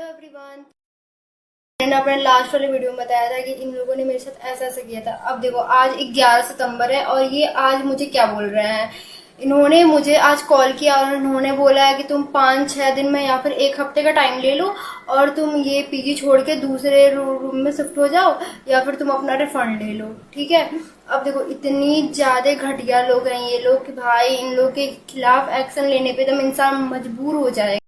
Everyone, मैंने अपने last वाले वीडियो में बताया था कि इन लोगों ने मेरे साथ ऐसा ऐसा किया था। अब देखो, आज 11 सितंबर है और ये आज मुझे क्या बोल रहे हैं। इन्होंने मुझे आज कॉल किया और इन्होंने बोला है कि तुम 5-6 दिन में या फिर एक हफ्ते का टाइम ले लो और तुम ये पीजी छोड़ के दूसरे रूम में शिफ्ट हो जाओ या फिर तुम अपना रिफंड ले लो। ठीक है। अब देखो, इतनी ज्यादा घटिया लोग हैं ये लोग कि भाई इन लोग के खिलाफ एक्शन लेने पे तो इंसान मजबूर हो जाए।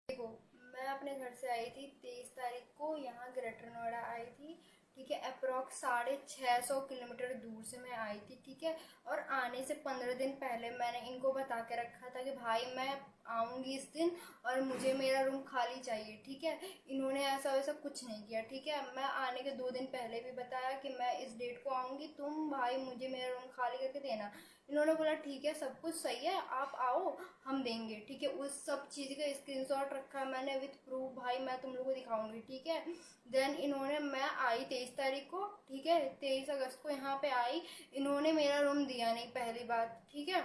देखो, मैं अपने घर से आई थी 23 तारीख को, यहाँ ग्रेटर नोएडा आई थी। ठीक है, अप्रोक्स 650 किलोमीटर दूर से मैं आई थी। ठीक है, और आने से 15 दिन पहले मैंने इनको बता के रखा था कि भाई मैं आऊँगी इस दिन और मुझे मेरा रूम खाली चाहिए। ठीक है, इन्होंने ऐसा वैसा कुछ नहीं किया। ठीक है, मैं आने के 2 दिन पहले भी बताया कि मैं इस डेट को आऊँगी, तुम भाई मुझे मेरा रूम खाली करके देना। इन्होंने बोला ठीक है, सब कुछ सही है, आप आओ, हम देंगे। ठीक है, उस सब चीज़ का स्क्रीनशॉट रखा है मैंने विथ प्रूफ, भाई मैं तुम लोगों को दिखाऊंगी। ठीक है, देन इन्होंने, मैं आई 23 तारीख को। ठीक है, 23 अगस्त को यहाँ पे आई। इन्होंने मेरा रूम दिया नहीं, पहली बात। ठीक है,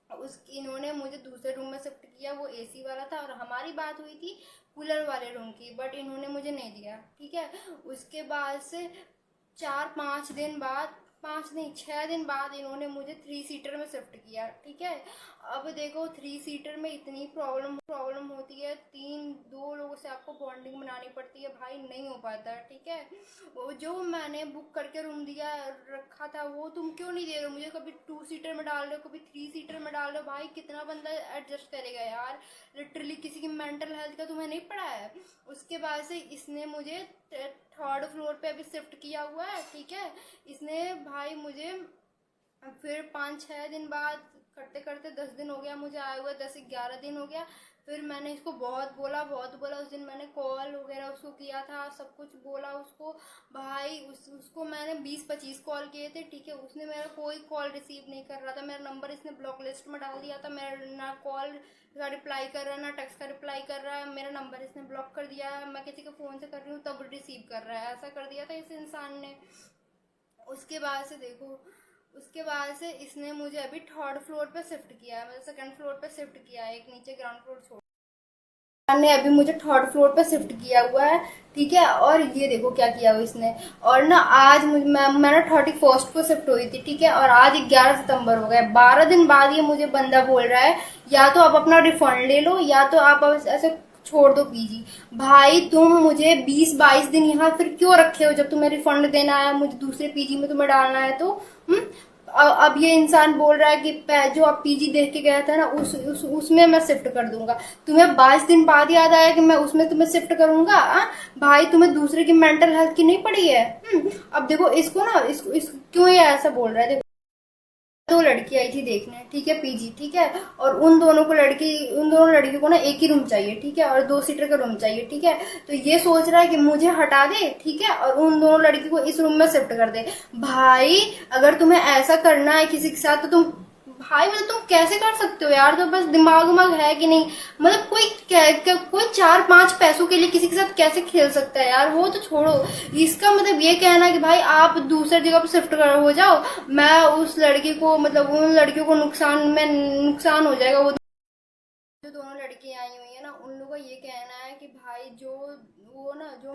उस इन्होंने मुझे दूसरे रूम में शिफ्ट किया, वो एसी वाला था और हमारी बात हुई थी कूलर वाले रूम की, बट इन्होंने मुझे नहीं दिया। ठीक है, उसके बाद से 4-5 दिन बाद, 5 नहीं 6 दिन बाद इन्होंने मुझे 3 सीटर में शिफ्ट किया। ठीक है, अब देखो 3 सीटर में इतनी प्रॉब्लम होती है, 2 लोगों से आपको बॉन्डिंग बनानी पड़ती है, भाई नहीं हो पाता। ठीक है, वो जो मैंने बुक करके रूम दिया रखा था वो तुम क्यों नहीं दे रहे हो मुझे, कभी 2 सीटर में डाल रहे हो, कभी 3 सीटर में डाल रहे हो। भाई कितना बंदा एडजस्ट करेगा यार, लिटरली किसी की मेंटल हेल्थ का तुम्हें नहीं पड़ा है। उसके बाद से इसने मुझे 3rd फ्लोर पे अभी शिफ्ट किया हुआ है। ठीक है, इसने भाई मुझे फिर 5-6 दिन बाद, करते करते 10 दिन हो गया मुझे आए हुए, 10-11 दिन हो गया। फिर मैंने इसको बहुत बोला उस दिन मैंने कॉल वगैरह उसको किया था, सब कुछ बोला उसको। भाई उसको मैंने 20-25 कॉल किए थे। ठीक है, उसने मेरा कोई कॉल रिसीव नहीं कर रहा था, मेरा नंबर इसने ब्लॉक लिस्ट में डाल दिया था, मेरा ना कॉल का रिप्लाई कर रहा है ना टेक्स्ट का रिप्लाई कर रहा है, मेरा नंबर इसने ब्लॉक कर दिया है, मैं किसी के फ़ोन से कर रही हूँ तब रिसीव कर रहा है, ऐसा कर दिया था इस इंसान ने। उसके बाद से देखो, उसके बाद से इसने मुझे अभी 3rd फ्लोर पे शिफ्ट किया है, मतलब 2nd फ्लोर पे शिफ्ट किया है, एक नीचे ग्राउंड फ्लोर छोड़ ने अभी मुझे 3rd फ्लोर पे शिफ्ट किया हुआ है। ठीक है, और ये देखो क्या किया हुआ इसने। और ना आज मैंने 31st को शिफ्ट हुई थी। ठीक है, और आज 11 सितंबर हो गए, 12 दिन बाद ये मुझे बंदा बोल रहा है या तो आप अपना रिफंड ले लो या तो आप ऐसे छोड़ दो पीजी। भाई तुम मुझे 20-22 दिन यहाँ फिर क्यों रखे हो, जब तुम्हें रिफंड देना है, मुझे दूसरे पीजी में तुम्हें डालना है तो। हम्म अब ये इंसान बोल रहा है कि जो आप पीजी देख के गया था ना उसमें मैं शिफ्ट कर दूंगा। तुम्हें 22 दिन बाद याद आया कि मैं उसमें तुम्हें शिफ्ट करूंगा। भाई तुम्हें दूसरे की मेंटल हेल्थ की नहीं पड़ी है। अब देखो इसको ना, इसको क्यों ये ऐसा बोल रहा है। देखो, 2 लड़की आई थी देखने। ठीक है, पीजी। ठीक है, और उन दोनों लड़कियों को ना एक ही रूम चाहिए। ठीक है, और 2 सीटर का रूम चाहिए। ठीक है, तो ये सोच रहा है कि मुझे हटा दे। ठीक है, और उन दोनों लड़की को इस रूम में शिफ्ट कर दे। भाई अगर तुम्हें ऐसा करना है किसी के साथ तो तुम, भाई मतलब तुम कैसे कर सकते हो यार, तो बस दिमाग उमाग है कि नहीं। मतलब कोई 4-5 पैसों के लिए किसी के साथ कैसे खेल सकता है यार, वो तो छोड़ो। इसका मतलब ये कहना कि भाई आप दूसरी जगह पर शिफ्ट कर हो जाओ, मैं उस लड़की को, मतलब उन लड़कियों को नुकसान हो जाएगा। जो दोनों लड़कियां आई हुई है ना, उन लोगों का ये कहना है कि भाई जो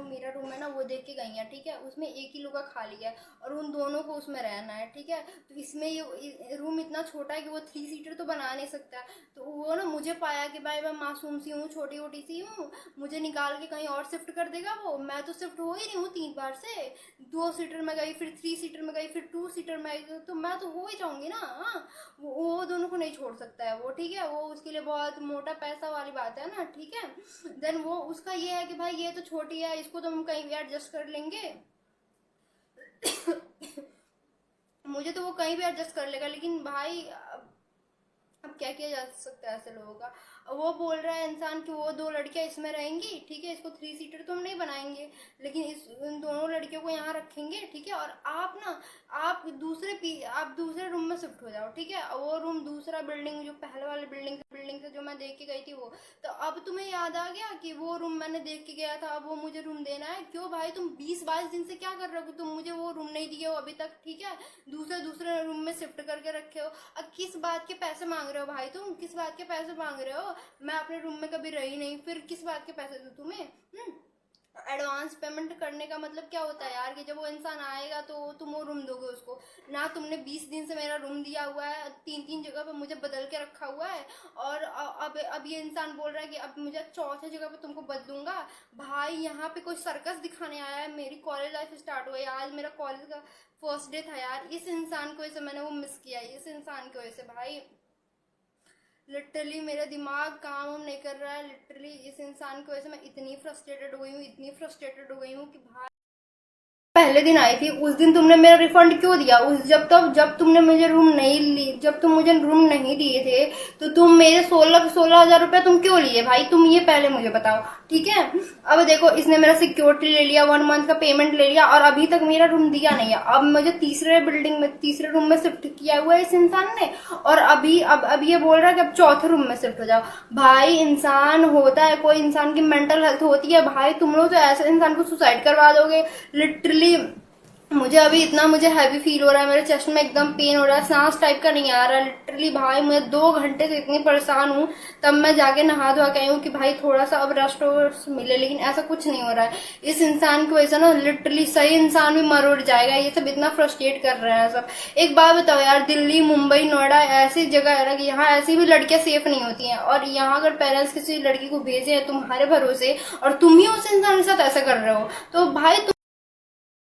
मेरा रूम है ना वो देख के गई है। ठीक है, उसमें एक ही लोग का खाली है और उन दोनों को उसमें रहना है। ठीक है, तो इसमें ये रूम इतना छोटा है कि वो 3 सीटर तो बना नहीं सकता। तो वो ना मुझे पाया कि भाई मैं मासूम सी हूँ, छोटी वोटी सी हूँ, मुझे निकाल के कहीं और शिफ्ट कर देगा वो। मैं तो शिफ्ट हो ही नहीं हूँ 3 बार से, 2 सीटर में गई, फिर 3 सीटर में गई, फिर 2 सीटर में आई, तो मैं तो हो ही जाऊंगी ना। हाँ, वो दोनों को नहीं छोड़ सकता है वो। ठीक है, वो उसके लिए बहुत मोटा पैसा वाली बात है ना। ठीक है, देन वो उसका ये है कि भाई ये तो छोटी है, इसको तो हम कहीं भी एडजस्ट कर लेंगे। मुझे तो वो कहीं भी एडजस्ट कर लेगा, लेकिन भाई अब क्या किया जा सकता है ऐसे लोगों का। वो बोल रहा है इंसान कि वो 2 लड़कियां इसमें रहेंगी। ठीक है, इसको 3 सीटर तो हम नहीं बनाएंगे, लेकिन इन दोनों लड़कियों को यहाँ रखेंगे। ठीक है, और आप दूसरे रूम में शिफ्ट हो जाओ। ठीक है, वो रूम दूसरा बिल्डिंग, जो पहले वाले बिल्डिंग से जो मैं देख के गई थी वो, तो अब तुम्हें याद आ गया कि वो रूम मैंने देख के गया था, अब वो मुझे रूम देना है? क्यों भाई, तुम 20-22 दिन से क्या कर रहे हो? तुम मुझे वो रूम नहीं दिए हो अभी तक, ठीक है, दूसरे दूसरे रूम में शिफ्ट करके रखे हो। अब किस बात के पैसे मांग रहे हो भाई? तुम किस बात के पैसे मांग रहे हो? मैं अपने रूम में कभी रही नहीं, फिर किस बात के पैसे दूं तुम्हें? एडवांस पेमेंट करने का मतलब क्या होता है यार, कि जब वो इंसान आएगा तो तुम वो रूम दोगे उसको ना? तुमने 20 दिन से मेरा रूम दिया हुआ है, 3-3 जगह पे मुझे बदल के रखा हुआ है, और अब ये इंसान बोल रहा है कि अब मुझे चौथे जगह पे तुमको बदलूंगा। भाई यहाँ पे कोई सर्कस दिखाने आया है? मेरी कॉलेज लाइफ स्टार्ट हुई, आज मेरा कॉलेज का फर्स्ट डे था यार। इस इंसान की वजह से मैंने वो मिस किया, इस इंसान की वजह से भाई लिटरली मेरा दिमाग काम नहीं कर रहा है। लिटरली इस इंसान की वजह से मैं इतनी फ्रस्ट्रेटेड हो गई हूँ, इतनी फ्रस्ट्रेटेड हो गई हूँ कि भाई पहले दिन आई थी उस दिन तुमने मेरा रिफंड क्यों दिया? उस जब तुमने मुझे रूम नहीं ली, जब तुम मुझे रूम नहीं दिए थे, तो तुम मेरे 16,000 रुपया तुम क्यों लिए भाई? तुम ये पहले मुझे बताओ, ठीक है। अब देखो, इसने मेरा सिक्योरिटी ले लिया, 1 मंथ का पेमेंट ले लिया, और अभी तक मेरा रूम दिया नहीं है। अब मुझे तीसरे रूम में शिफ्ट किया हुआ है इस इंसान ने, और अब ये बोल रहा है कि अब चौथे रूम में शिफ्ट हो जाओ। भाई इंसान होता है, कोई इंसान की मेंटल हेल्थ होती है भाई। तुम लोग तो ऐसे इंसान को सुसाइड करवा दोगे लिटरली। मुझे अभी इतना मुझे हैवी फील हो रहा है, मेरे चेस्ट में एकदम पेन हो रहा है, सांस टाइप का नहीं आ रहा लिटरली। भाई मैं 2 घंटे से इतनी परेशान हूँ, तब मैं जाके नहा धोआ के आई हूँ कि भाई थोड़ा सा अब रेस्ट मिले, लेकिन ऐसा कुछ नहीं हो रहा है। इस इंसान की वजह से ना लिटरली सही इंसान भी मर उड़ जाएगा। ये सब इतना फ्रस्ट्रेट कर रहे हैं सब। एक बात बताओ यार, दिल्ली, मुंबई, नोएडा ऐसी जगह है ना कि यहाँ ऐसी भी लड़कियां सेफ नहीं होती हैं, और यहाँ अगर पेरेंट्स किसी लड़की को भेजे हैं तुम्हारे भरोसे, और तुम ही उस इंसान के साथ ऐसा कर रहे हो, तो भाई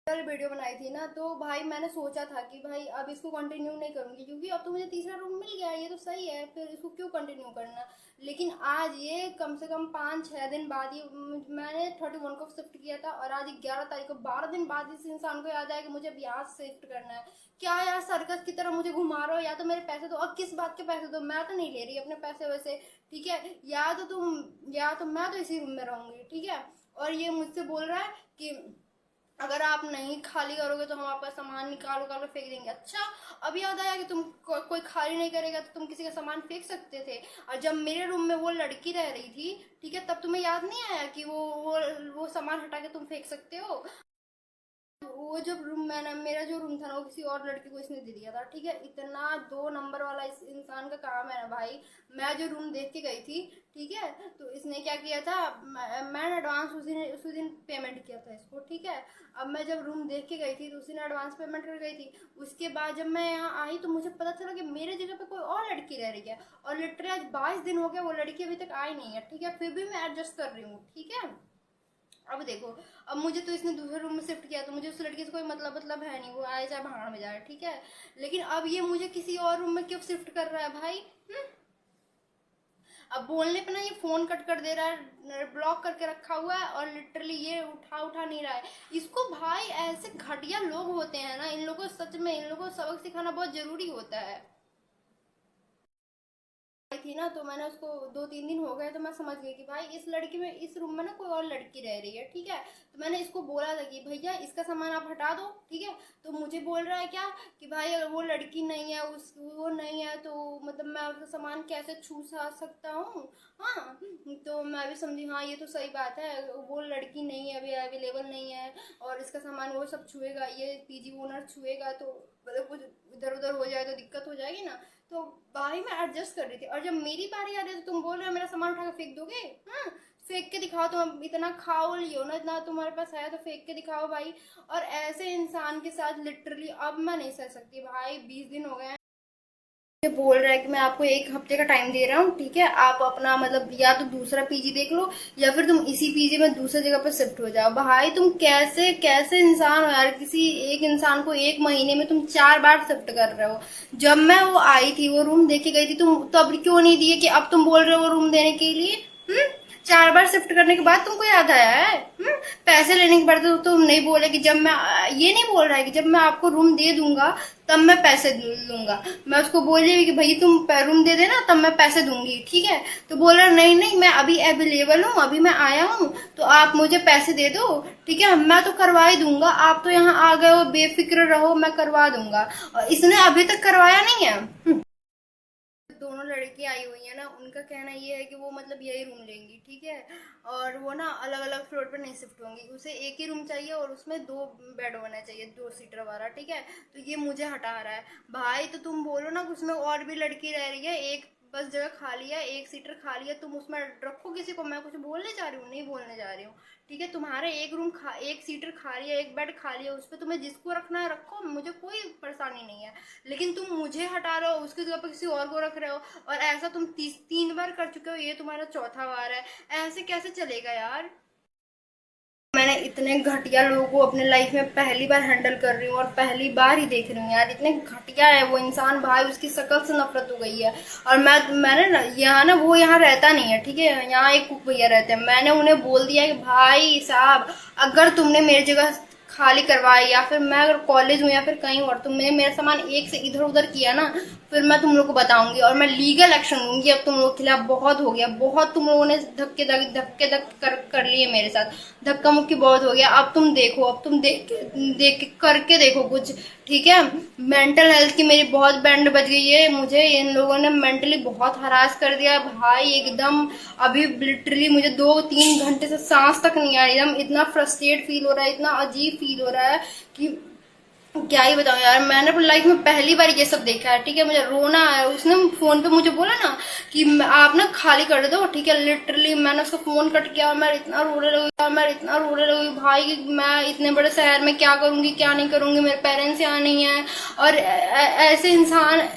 कल वीडियो बनाई थी ना, तो भाई मैंने सोचा था कि भाई अब इसको कंटिन्यू नहीं करूंगी, क्योंकि अब तो मुझे तीसरा रूम मिल गया है, ये तो सही है, फिर इसको क्यों कंटिन्यू करना। लेकिन आज ये कम से कम 5-6 दिन बाद ही मैंने 31 को शिफ्ट किया था, और आज 11 तारीख को 12 दिन बाद इस इंसान को याद आया कि मुझे अब यहाँ शिफ्ट करना है। क्या यार, सर्कस की तरह मुझे घुमा रहे हो? या तो मेरे पैसे दो। अब किस बात के पैसे दो? मैं तो नहीं ले रही अपने पैसे वैसे, ठीक है, या तो मैं तो इसी रूम में रहूंगी, ठीक है। और ये मुझसे बोल रहा है कि अगर आप नहीं खाली करोगे तो हम आपका सामान निकाल उकाल फेंक देंगे। अच्छा, अब याद आया कि तुम कोई खाली नहीं करेगा तो तुम किसी का सामान फेंक सकते थे। और जब मेरे रूम में वो लड़की रह रही थी, ठीक है, तब तुम्हें याद नहीं आया कि वो सामान हटा के तुम फेंक सकते हो? वो जब रूम मैंने मेरा जो रूम था ना, वो किसी और लड़की को इसने दे दिया था, ठीक है। इतना 2 नंबर वाला इस इंसान का काम है ना भाई। मैं जो रूम देख के गई थी, ठीक है, तो इसने क्या किया था, मैंने एडवांस उसी दिन पेमेंट किया था इसको, ठीक है। अब मैं जब रूम देख के गई थी तो उसी ने एडवांस पेमेंट कर गई थी। उसके बाद जब मैं यहाँ आई तो मुझे पता चला कि मेरे जगह पे कोई और लड़की रह रही है, और लिटरली आज 22 दिन हो गया वो लड़की अभी तक आई नहीं है, ठीक है, फिर भी मैं एडजस्ट कर रही हूँ, ठीक है। अब देखो, अब मुझे तो इसने दूसरे रूम में शिफ्ट किया, तो मुझे उस लड़की से कोई मतलब है नहीं, वो आए चाहे भाड़ में जाए, ठीक है। लेकिन अब ये मुझे किसी और रूम में क्यों शिफ्ट कर रहा है भाई? अब बोलने पे ना ये फोन कट कर दे रहा है, ब्लॉक करके रखा हुआ है, और लिटरली ये उठा नहीं रहा है। इसको भाई ऐसे घटिया लोग होते हैं ना, इन लोगों को सच में, इन लोगों को सबक सिखाना बहुत जरूरी होता है। थी ना, तो मैंने उसको 2-3 दिन हो गए, तो मैं समझ गई कि भाई इस लड़की में, इस रूम में ना कोई और लड़की रह रही है, ठीक है। तो मैंने इसको बोला था कि भैया इसका सामान आप हटा दो, ठीक है। तो मुझे बोल रहा है क्या कि भाई अगर वो लड़की नहीं है, वो नहीं है, तो मतलब मैं उसका सामान कैसे छू सकता हूँ? हाँ, तो मैं भी समझी, हाँ ये तो सही बात है, वो लड़की नहीं है, अभी अवेलेबल नहीं है, और इसका सामान वो सब छुएगा, ये पीजी ओनर छुएगा, तो मतलब कुछ इधर उधर हो जाए तो दिक्कत हो जाएगी ना। तो भाई मैं एडजस्ट कर रही थी, और जब मेरी बारी आ रही है तो तुम बोल रहे हो मेरा सामान उठा के फेंक दोगे? हाँ, फेंक के दिखाओ, तुम इतना खाओ लियो ना, इतना तुम्हारे पास है तो फेंक के दिखाओ भाई। और ऐसे इंसान के साथ लिटरली अब मैं नहीं सह सकती भाई। 20 दिन हो गए हैं, मुझे बोल रहा है कि मैं आपको 1 हफ्ते का टाइम दे रहा हूँ, ठीक है, आप अपना मतलब या तो दूसरा पीजी देख लो, या फिर तुम इसी पीजी में दूसरी जगह पर शिफ्ट हो जाओ। भाई तुम कैसे कैसे इंसान हो यार? किसी एक इंसान को 1 महीने में तुम 4 बार शिफ्ट कर रहे हो। जब मैं वो आई थी, वो रूम देखे गई थी, तुम तब क्यों नहीं दिए कि अब तुम बोल रहे हो वो रूम देने के लिए? 4 बार शिफ्ट करने के बाद तुमको याद आया है? पैसे लेने के बाद तो तुम नहीं बोले कि जब मैं, ये नहीं बोल रहा है कि जब मैं आपको रूम दे दूंगा तब मैं पैसे लूंगा। मैं उसको बोली कि भाई तुम रूम दे देना तब मैं पैसे दूंगी, ठीक है। तो बोल रहा नहीं नहीं, मैं अभी अवेलेबल हूँ, अभी मैं आया हूँ, तो आप मुझे पैसे दे दो, ठीक है, मैं तो करवा ही दूंगा। आप तो यहाँ आ गए हो, बेफिक्र रहो, मैं करवा दूंगा। और इसने अभी तक करवाया नहीं है। दोनों लड़की आई हुई है ना, उनका कहना ये है कि वो मतलब यही रूम लेंगी, ठीक है, और वो ना अलग अलग फ्लोर पर नहीं शिफ्ट होंगी, उसे एक ही रूम चाहिए और उसमें 2 बेड होना चाहिए, 2 सीटर वाला, ठीक है। तो ये मुझे हटा रहा है भाई। तो तुम बोलो ना कि उसमें और भी लड़की रह रही है, एक बस जगह खाली है, एक सीटर खाली है, तुम उसमें रखो किसी को। मैं कुछ बोलने जा रही हूँ? नहीं बोलने जा रही हूँ, ठीक है। तुम्हारे एक सीटर खाली है, एक बेड खाली है, उस पर तुम्हें जिसको रखना है रखो, मुझे कोई परेशानी नहीं है। लेकिन तुम मुझे हटा रहे हो, उसकी जगह पर किसी और को रख रहे हो, और ऐसा तुम 3 बार कर चुके हो, ये तुम्हारा चौथा बार है। ऐसे कैसे चलेगा यार? मैंने इतने घटिया लोगों को अपने लाइफ में पहली बार हैंडल कर रही हूँ और पहली बार ही देख रही हूँ यार। इतने घटिया है वो इंसान भाई, उसकी शक्ल से नफरत हो गई है। और मैंने ना यहाँ ना, वो यहाँ रहता नहीं है, ठीक है, यहाँ एक कुक भैया रहते हैं। मैंने उन्हें बोल दिया कि भाई साहब, अगर तुमने मेरी जगह खाली करवाई, या फिर मैं अगर कॉलेज हूँ या फिर कहीं और तुमने मेरा सामान एक से इधर उधर किया ना, फिर मैं तुम लोग को बताऊंगी और मैं लीगल एक्शन लूंगी। अब तुम लोगों के खिलाफ बहुत हो गया, बहुत तुम लोगों ने धक्के धक कर लिए मेरे साथ, धक्का मुक्की बहुत हो गया। अब तुम देखो, अब तुम देख करके देखो कुछ, ठीक है। मेंटल हेल्थ की मेरी बहुत बैंड बज गई है, मुझे इन लोगों ने मेंटली बहुत हरास कर दिया भाई एकदम। अभी लिटरली मुझे 2-3 घंटे से सांस तक नहीं आ रही, एकदम इतना फ्रस्ट्रेट फील हो रहा है, इतना अजीब फील हो रहा है कि क्या ही बताऊं यार। मैंने अपनी लाइफ में पहली बार ये सब देखा है, ठीक है। मुझे रोना आया, उसने फोन पे मुझे बोला ना कि आप ना खाली कर दो, ठीक है। लिटरली मैंने उसका फोन कट किया और मैं इतना रोने लगी भाई कि मैं इतने बड़े शहर में क्या करूंगी क्या नहीं करूंगी, मेरे पेरेंट्स यहाँ नहीं है। और ऐसे इंसान,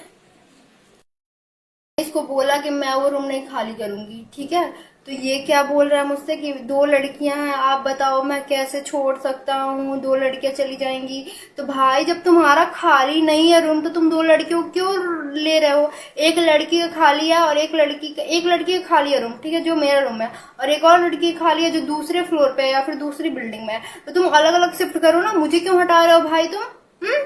इसको बोला कि मैं वो रूम नहीं खाली करूंगी, ठीक है। तो ये क्या बोल रहा है मुझसे कि 2 लड़कियां हैं, आप बताओ मैं कैसे छोड़ सकता हूँ, 2 लड़कियां चली जाएंगी। तो भाई जब तुम्हारा खाली नहीं है रूम, तो तुम 2 लड़कियों को क्यों ले रहे हो? एक लड़की का खाली है और एक लड़की का खाली है रूम, ठीक है, जो मेरा रूम है, और एक और लड़की का खाली है जो दूसरे फ्लोर पे है या फिर दूसरी बिल्डिंग में है। तो तुम अलग अलग शिफ्ट करो ना, मुझे क्यों हटा रहे हो भाई तुम? हम्म।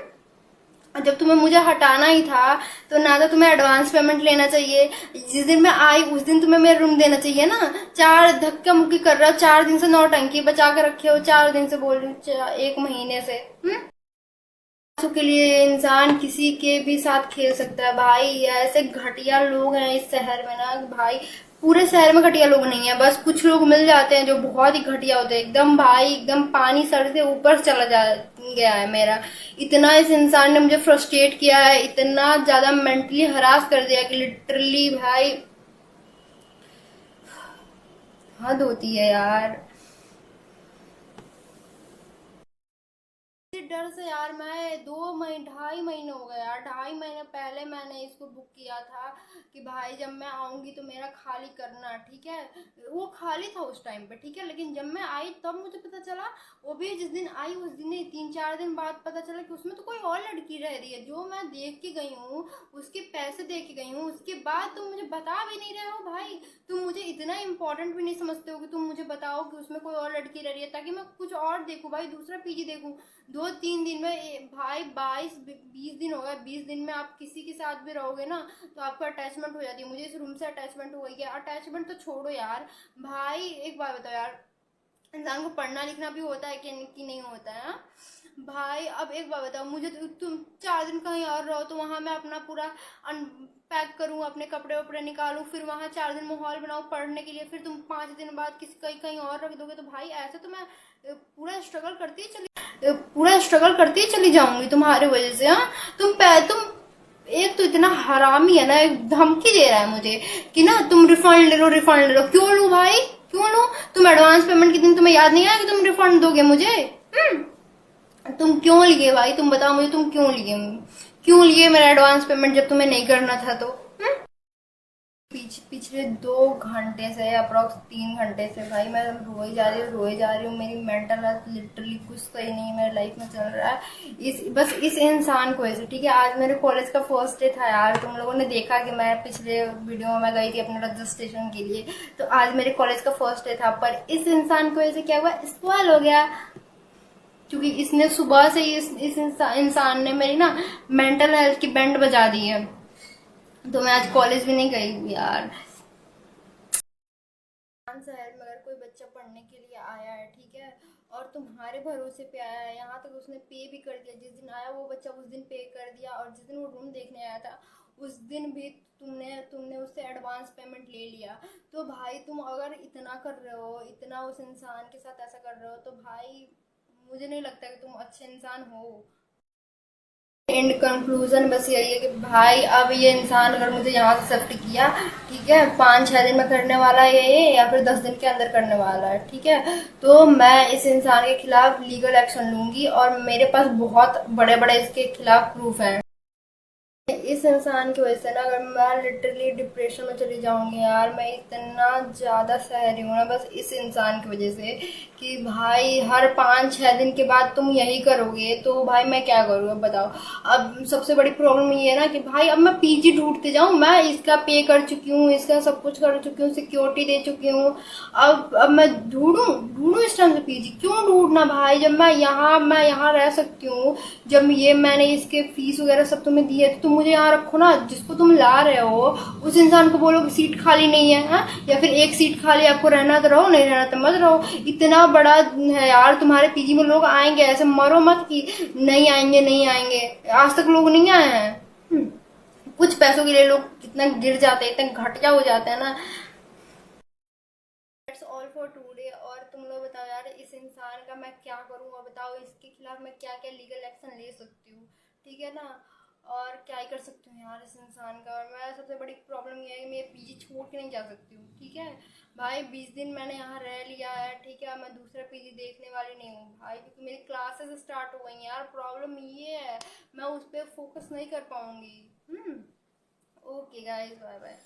जब तुम्हें मुझे हटाना ही था, तो ना तो तुम्हें एडवांस पेमेंट लेना चाहिए, जिस दिन मैं आई उस दिन तुम्हें मेरा रूम देना चाहिए ना। 4 धक्का मुक्की कर रहे हो, 4 दिन से नौटंकी बचा के रखे हो, 4 दिन से बोल रही हूँ, 1 महीने से। पैसों के लिए इंसान किसी के भी साथ खेल सकता है भाई। ऐसे घटिया लोग हैं इस शहर में ना भाई। पूरे शहर में घटिया लोग नहीं है, बस कुछ लोग मिल जाते हैं जो बहुत ही घटिया होते हैं एकदम भाई, एकदम पानी सर से ऊपर चला जा गया है मेरा। इतना इस इंसान ने मुझे फ्रस्ट्रेट किया है, इतना ज्यादा मेंटली हरास कर दिया कि लिटरली भाई हद होती है यार। इसी डर से यार, मैं 2 महीने 2.5 महीने हो गए यार, 2.5 महीने पहले मैंने इसको बुक किया था कि भाई जब मैं आऊंगी तो मेरा खाली करना, ठीक है। वो खाली था उस टाइम पे, ठीक है, लेकिन जब मैं आई तब मुझे पता चला, वो भी जिस दिन आई उस दिन ही 3-4 दिन बाद पता चला कि उसमें तो कोई और लड़की रह रही है, जो मैं देख के गई हूँ, उसके पैसे दे के गई हूँ, उसके बाद तुम मुझे बता भी नहीं रहे हो भाई। तुम मुझे इतना इंपॉर्टेंट भी नहीं समझते हो कि तुम मुझे बताओ कि उसमें कोई और लड़की रह रही है, ताकि मैं कुछ और देखूं भाई, दूसरा पीजी देखूं। 2-3 दिन में भाई 22-20 दिन हो गए, 20 दिन में आप किसी के साथ भी रहोगे ना, तो आपको अटैचमेंट हो जाती है। मुझे इस रूम से अटैचमेंट हो गई है। अटैचमेंट तो छोड़ो यार भाई, एक बात बताओ यार, इंसान को पढ़ना लिखना भी होता है कि नहीं होता है, हाँ? भाई अब एक बात बताओ मुझे, तुम 4 दिन कहीं और रहो तो वहां मैं अपना पूरा पैक करूँ, अपने कपड़े वपड़े निकालूं, फिर वहां 4 दिन माहौल बनाऊं पढ़ने के लिए, फिर तुम 5 दिन बाद किसी कहीं कहीं और रख दोगे, तो भाई ऐसे तो मैं पूरा स्ट्रगल करती ही चली जाऊंगी तुम्हारी वजह से, हाँ। तुम एक तो इतना हरामी है ना, एक धमकी दे रहा है मुझे कि ना तुम रिफंड ले लो, रिफंड ले लो। क्यों लू भाई, क्यों लू? तुम एडवांस पेमेंट के दिन तुम्हें याद नहीं आया कि तुम रिफंड दोगे मुझे? तुम क्यों लिए भाई, तुम बताओ मुझे, तुम क्यों लिए मेरा एडवांस पेमेंट जब तुम्हें नहीं करना था तो? पिछले 2 घंटे से, अप्रोक्स 3 घंटे से भाई मैं रोई जा रही हूँ। मेरी मेंटल हेल्थ लिटरली कुछ सही नहीं मेरे लाइफ में चल रहा है, बस इस इंसान को ऐसे, ठीक है। आज मेरे कॉलेज का फर्स्ट डे था यार, तुम लोगों ने देखा कि मैं पिछले वीडियो में गई थी अपने रजिस्ट्रेशन के लिए, तो आज मेरे कॉलेज का फर्स्ट डे था। पर इस इंसान को ऐसे क्या हुआ, स्पॉइल हो गया, क्योंकि इसने सुबह से ही इस इंसान ने मेरी ना मेंटल हेल्थ की बैंड बजा दी है। तो मैं आज कॉलेज भी नहीं गई यार। शहर में अगर कोई बच्चा पढ़ने के लिए आया है, ठीक है, और तुम्हारे भरोसे पे आया है, यहाँ तक उसने पे भी कर दिया, जिस दिन आया वो बच्चा उस दिन पे कर दिया, और जिस दिन वो रूम देखने आया था उस दिन भी तुमने तुमने उससे एडवांस पेमेंट ले लिया। तो भाई तुम अगर इतना कर रहे हो, इतना उस इंसान के साथ ऐसा कर रहे हो, तो भाई मुझे नहीं लगता कि तुम अच्छे इंसान हो। एंड कंक्लूजन बस यही है कि भाई अब ये इंसान अगर मुझे यहाँ से शिफ्ट किया, ठीक है, 5-6 दिन में करने वाला है ये, या फिर 10 दिन के अंदर करने वाला है, ठीक है, तो मैं इस इंसान के खिलाफ लीगल एक्शन लूंगी और मेरे पास बहुत बड़े बड़े इसके खिलाफ प्रूफ हैं। इस इंसान की वजह से ना अगर मैं लिटरली डिप्रेशन में चली जाऊंगी यार, मैं इतना ज़्यादा सह रही हूँ ना बस इस इंसान की वजह से, कि भाई हर 5-6 दिन के बाद तुम यही करोगे तो भाई मैं क्या करूँ, अब बताओ। अब सबसे बड़ी प्रॉब्लम ये है ना कि भाई अब मैं पीजी ढूंढते जाऊँ, मैं इसका पे कर चुकी हूँ, इसका सब कुछ कर चुकी हूँ, सिक्योरिटी दे चुकी हूँ। अब मैं ढूंढूं ढूंढूं इस टाइम से पीजी, क्यों ढूंढना भाई, जब मैं यहाँ रह सकती हूँ। जब ये मैंने इसके फीस वगैरह सब तुम्हें दिए तो तुम मुझे यहाँ रखो ना, जिसको तुम ला रहे हो उस इंसान को बोलो कि सीट खाली नहीं है, हाँ? या फिर एक सीट खाली, आपको रहना तो रहो, नहीं रहना तो मत रहो। इतना बड़ा है यार, तुम्हारे पीजी में लोग आएंगे, ऐसे मरो मत कि नहीं आएंगे नहीं आएंगे। आज तक लोग नहीं आए हैं। कुछ पैसों के लिए लोग कितना गिर जाते हैं, इतना घटिया हो जाते हैं ना। That's all for today. और तुम लोग बताओ यार, इस इंसान का मैं क्या करूँ, और बताओ इसके खिलाफ मैं क्या क्या लीगल एक्शन ले सकती हूँ, ठीक है ना। और क्या ही कर सकती हूँ यार इस इंसान का। और मैं सबसे बड़ी प्रॉब्लम ये है कि मैं पीजी छोड़ के नहीं जा सकती हूँ, ठीक है भाई। 20 दिन मैंने यहाँ रह लिया है, ठीक है, मैं दूसरा पीजी देखने वाली नहीं हूँ भाई, क्योंकि मेरी क्लासेस स्टार्ट हो गई हैं यार। प्रॉब्लम ये है, मैं उस पर फोकस नहीं कर पाऊंगी। Okay guys, bye bye.